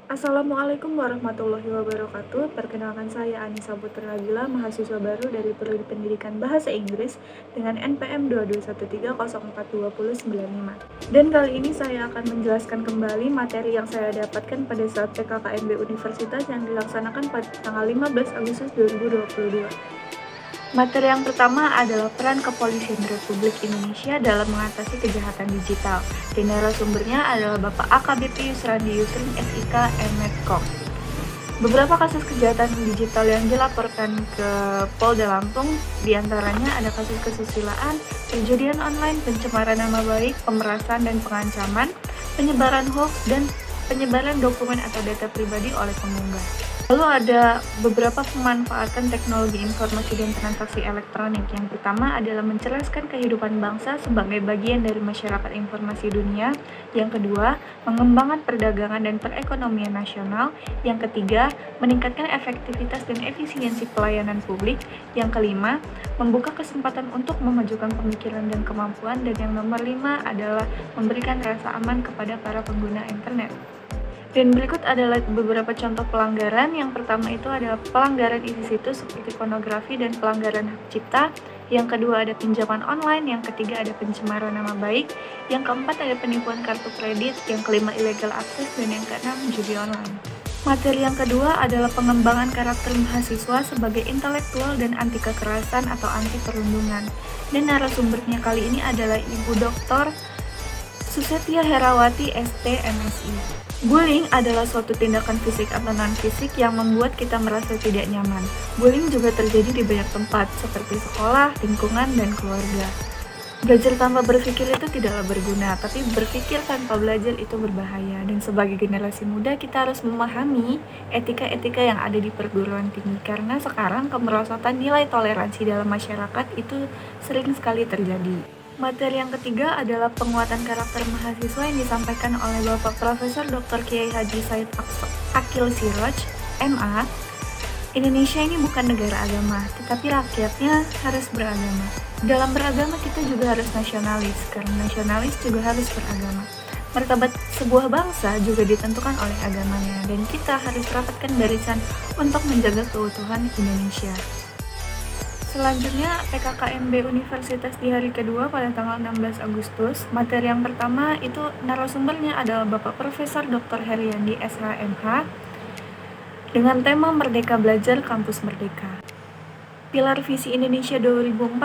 Assalamualaikum warahmatullahi wabarakatuh. Perkenalkan saya Anissa Putra Nabila, mahasiswa baru dari Prodi Pendidikan Bahasa Inggris dengan NPM 221304095. Dan kali ini saya akan menjelaskan kembali materi yang saya dapatkan pada saat PKKMB Universitas yang dilaksanakan pada tanggal 15 Agustus 2022. Materi yang pertama adalah peran Kepolisian Republik Indonesia dalam mengatasi kejahatan digital. Dan narasumbernya adalah Bapak AKBP Yusrandi Yusrin SIK MNetCom. Beberapa kasus kejahatan digital yang dilaporkan ke Polda Lampung, diantaranya ada kasus kesusilaan, perjudian online, pencemaran nama baik, pemerasan dan pengancaman, penyebaran hoax, dan penyebaran dokumen atau data pribadi oleh pengunggah. Lalu ada beberapa pemanfaatan teknologi informasi dan transaksi elektronik. Yang pertama adalah mencerdaskan kehidupan bangsa sebagai bagian dari masyarakat informasi dunia. Yang kedua, mengembangkan perdagangan dan perekonomian nasional. Yang ketiga, meningkatkan efektivitas dan efisiensi pelayanan publik. Yang kelima, membuka kesempatan untuk memajukan pemikiran dan kemampuan. Dan yang nomor 5 adalah memberikan rasa aman kepada para pengguna internet. Dan berikut adalah beberapa contoh pelanggaran. Yang pertama itu adalah pelanggaran isi situs seperti pornografi dan pelanggaran hak cipta. Yang kedua ada pinjaman online. Yang ketiga ada pencemaran nama baik. Yang keempat ada penipuan kartu kredit. Yang kelima illegal access. Dan yang keenam judi online. Materi yang kedua adalah pengembangan karakter mahasiswa sebagai intelektual dan anti kekerasan atau anti perundungan. Dan narasumbernya kali ini adalah Ibu Dr. Susetya Herawati ST MSI. Bullying adalah suatu tindakan fisik atau non-fisik yang membuat kita merasa tidak nyaman. Bullying juga terjadi di banyak tempat, seperti sekolah, lingkungan, dan keluarga. Belajar tanpa berpikir itu tidaklah berguna, tapi berpikir tanpa belajar itu berbahaya. Dan sebagai generasi muda, kita harus memahami etika-etika yang ada di perguruan tinggi. Karena sekarang kemerosotan nilai toleransi dalam masyarakat itu sering sekali terjadi. Materi yang ketiga adalah penguatan karakter mahasiswa yang disampaikan oleh Bapak Profesor Dr. Kiai Haji Said Akil Siraj, MA. Indonesia ini bukan negara agama, tetapi rakyatnya harus beragama. Dalam beragama kita juga harus nasionalis, karena nasionalis juga harus beragama. Martabat sebuah bangsa juga ditentukan oleh agamanya, dan kita harus rapatkan barisan untuk menjaga keutuhan Indonesia. Selanjutnya, PKKMB Universitas di hari kedua pada tanggal 16 Agustus. Materi yang pertama itu narasumbernya adalah Bapak Profesor Dr. Heriandi SHMH dengan tema Merdeka Belajar Kampus Merdeka. Pilar visi Indonesia 2045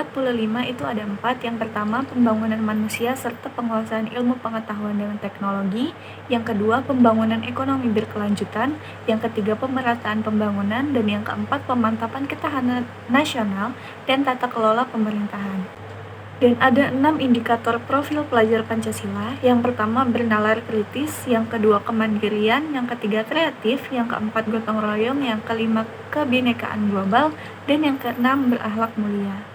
itu ada 4. Yang pertama, pembangunan manusia serta penguasaan ilmu pengetahuan dan teknologi. Yang kedua, pembangunan ekonomi berkelanjutan. Yang ketiga, pemerataan pembangunan. Dan yang keempat, pemantapan ketahanan nasional dan tata kelola pemerintahan. Dan ada 6 indikator profil pelajar Pancasila. Yang pertama bernalar kritis, yang kedua kemandirian, yang ketiga kreatif, yang keempat gotong royong, yang kelima kebinekaan global, dan yang keenam berakhlak mulia.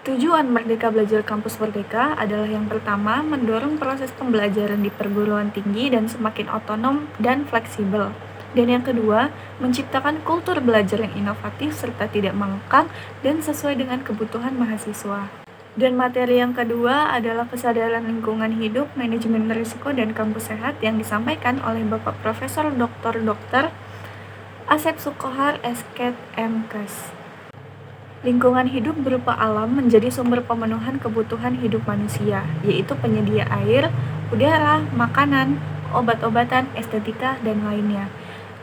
Tujuan Merdeka Belajar Kampus Merdeka adalah yang pertama mendorong proses pembelajaran di perguruan tinggi dan semakin otonom dan fleksibel. Dan yang kedua, menciptakan kultur belajar yang inovatif serta tidak mengekang dan sesuai dengan kebutuhan mahasiswa. Dan materi yang kedua adalah kesadaran lingkungan hidup, manajemen risiko, dan kampus sehat yang disampaikan oleh Bapak Profesor Dr. Asep Sukohar Esket MKes. Lingkungan hidup berupa alam menjadi sumber pemenuhan kebutuhan hidup manusia, yaitu penyedia air, udara, makanan, obat-obatan, estetika, dan lainnya.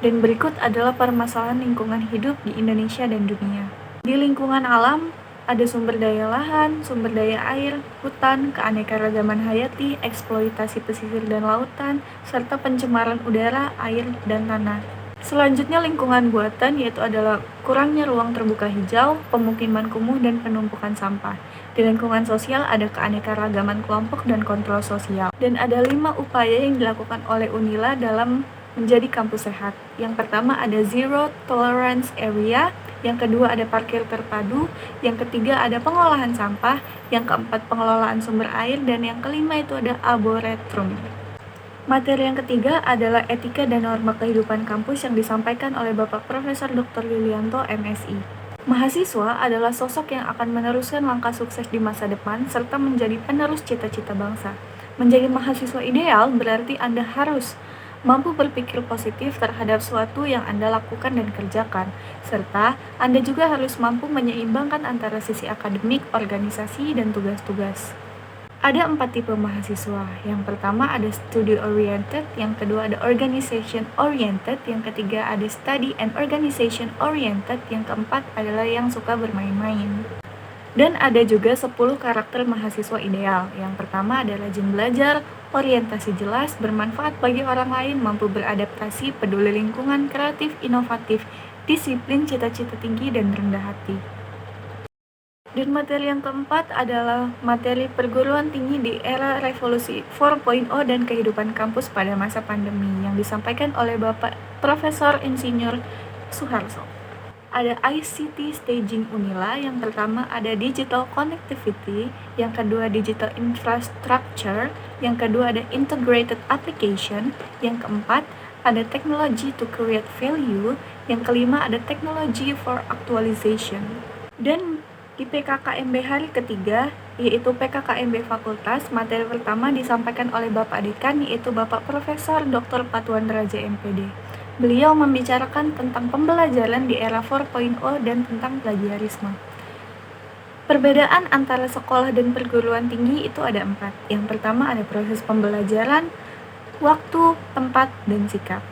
Dan berikut adalah permasalahan lingkungan hidup di Indonesia dan dunia. Di lingkungan alam, ada sumber daya lahan, sumber daya air, hutan, keanekaragaman hayati, eksploitasi pesisir dan lautan, serta pencemaran udara, air, dan tanah. Selanjutnya lingkungan buatan, yaitu adalah kurangnya ruang terbuka hijau, pemukiman kumuh, dan penumpukan sampah. Di lingkungan sosial ada keanekaragaman kelompok dan kontrol sosial. Dan ada 5 upaya yang dilakukan oleh UNILA dalam menjadi kampus sehat. Yang pertama ada Zero Tolerance Area, yang kedua ada parkir terpadu, yang ketiga ada pengolahan sampah, yang keempat pengelolaan sumber air, dan yang kelima itu ada arboretum. Materi yang ketiga adalah etika dan norma kehidupan kampus yang disampaikan oleh Bapak Profesor Dr. Yulianto MSI. Mahasiswa adalah sosok yang akan meneruskan langkah sukses di masa depan serta menjadi penerus cita-cita bangsa. Menjadi mahasiswa ideal berarti Anda harus mampu berpikir positif terhadap suatu yang Anda lakukan dan kerjakan, serta Anda juga harus mampu menyeimbangkan antara sisi akademik, organisasi, dan tugas-tugas. Ada 4 tipe mahasiswa. Yang pertama ada study oriented, yang kedua ada organization oriented, yang ketiga ada study and organization oriented, yang keempat adalah yang suka bermain-main. Dan ada juga 10 karakter mahasiswa ideal. Yang pertama adalah rajin belajar, orientasi jelas, bermanfaat bagi orang lain, mampu beradaptasi, peduli lingkungan, kreatif, inovatif, disiplin, cita-cita tinggi, dan rendah hati. Dan materi yang keempat adalah materi perguruan tinggi di era revolusi 4.0 dan kehidupan kampus pada masa pandemi yang disampaikan oleh Bapak Profesor Insinyur Suharso. Ada ICT Staging Unila, yang pertama ada Digital Connectivity, yang kedua Digital Infrastructure, yang kedua ada Integrated Application, yang keempat ada Technology to Create Value, yang kelima ada Technology for Actualization. Dan di PKKMB hari ketiga, yaitu PKKMB Fakultas, materi pertama disampaikan oleh Bapak Dekan, yaitu Bapak Profesor Dr. Patuan Raja MPD. Beliau membicarakan tentang pembelajaran di era 4.0 dan tentang plagiarisme. Perbedaan antara sekolah dan perguruan tinggi itu ada 4. Yang pertama ada proses pembelajaran, waktu, tempat, dan sikap.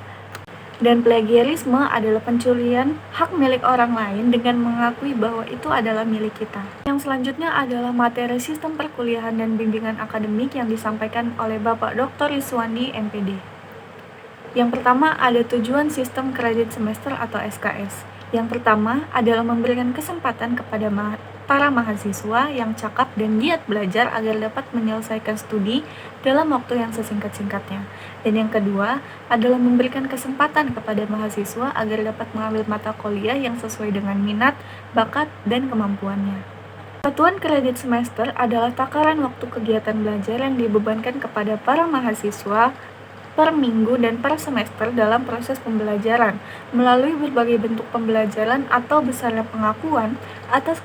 Dan plagiarisme adalah pencurian hak milik orang lain dengan mengakui bahwa itu adalah milik kita. Yang selanjutnya adalah materi sistem perkuliahan dan bimbingan akademik yang disampaikan oleh Bapak Dr. Riswandi, MPD. Yang pertama ada tujuan sistem kredit semester atau SKS. Yang pertama adalah memberikan kesempatan kepada para mahasiswa yang cakap dan giat belajar agar dapat menyelesaikan studi dalam waktu yang sesingkat-singkatnya. Dan yang kedua adalah memberikan kesempatan kepada mahasiswa agar dapat mengambil mata kuliah yang sesuai dengan minat, bakat, dan kemampuannya. Satuan kredit semester adalah takaran waktu kegiatan belajar yang dibebankan kepada para mahasiswa per minggu dan per semester dalam proses pembelajaran melalui berbagai bentuk pembelajaran atau besarnya pengakuan atas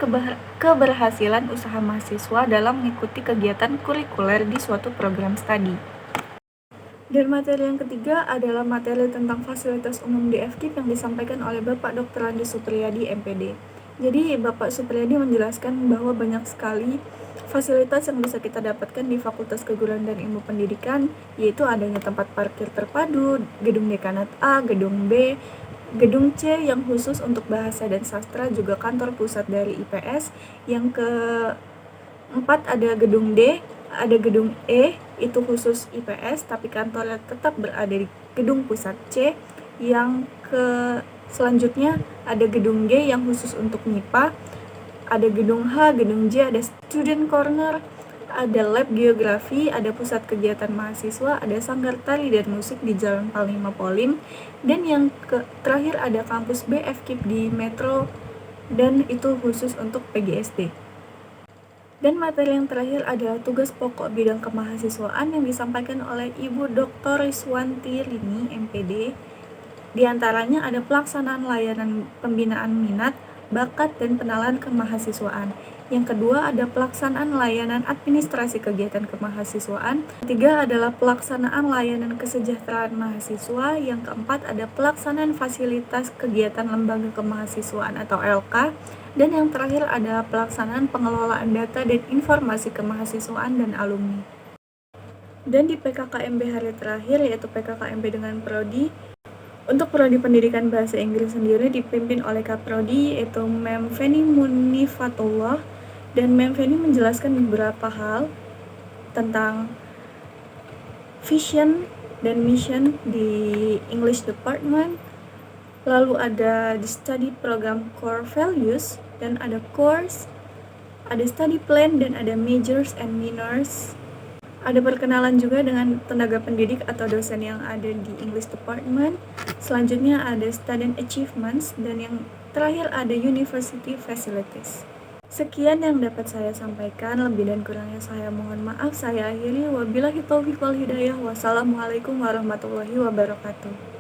keberhasilan usaha mahasiswa dalam mengikuti kegiatan kurikuler di suatu program studi. Dan materi yang ketiga adalah materi tentang fasilitas umum di FKIP yang disampaikan oleh Bapak Dr. Andi Supriyadi, MPD. Jadi Bapak Supriyadi menjelaskan bahwa banyak sekali fasilitas yang bisa kita dapatkan di Fakultas Keguruan dan Ilmu Pendidikan, yaitu adanya tempat parkir terpadu, gedung dekanat A, gedung B, gedung C yang khusus untuk bahasa dan sastra, juga kantor pusat dari IPS. Yang keempat ada gedung D, ada gedung E, itu khusus IPS, tapi kantornya tetap berada di gedung pusat C. Yang selanjutnya ada gedung G yang khusus untuk MIPA, ada gedung H, gedung J, ada student corner, ada lab geografi, ada pusat kegiatan mahasiswa, ada sanggar tari dan musik di Jalan Panglima Polim, dan yang terakhir ada kampus B FKIP di Metro, dan itu khusus untuk PGSD. Dan materi yang terakhir adalah tugas pokok bidang kemahasiswaan yang disampaikan oleh Ibu Dr. Riswanti Rini, MPD. Di antaranya ada pelaksanaan layanan pembinaan minat, bakat, dan pengenalan kemahasiswaan. Yang kedua ada pelaksanaan layanan administrasi kegiatan kemahasiswaan. Ketiga adalah pelaksanaan layanan kesejahteraan mahasiswa. Yang keempat ada pelaksanaan fasilitas kegiatan lembaga kemahasiswaan atau LK. Dan yang terakhir adalah pelaksanaan pengelolaan data dan informasi kemahasiswaan dan alumni. Dan di PKKMB hari terakhir, yaitu PKKMB dengan Prodi, untuk Prodi Pendidikan Bahasa Inggris sendiri dipimpin oleh Kaprodi, yaitu Mem Feni Munifatullah, dan Mem Feni menjelaskan beberapa hal tentang vision dan mission di English Department. Lalu ada di study program core values, dan ada course, ada study plan, dan ada majors and minors. Ada perkenalan juga dengan tenaga pendidik atau dosen yang ada di English Department. Selanjutnya ada student achievements, dan yang terakhir ada university facilities. Sekian yang dapat saya sampaikan, lebih dan kurangnya saya mohon maaf. Saya akhiri, wabillahi taufiq wal hidayah. Wassalamualaikum warahmatullahi wabarakatuh.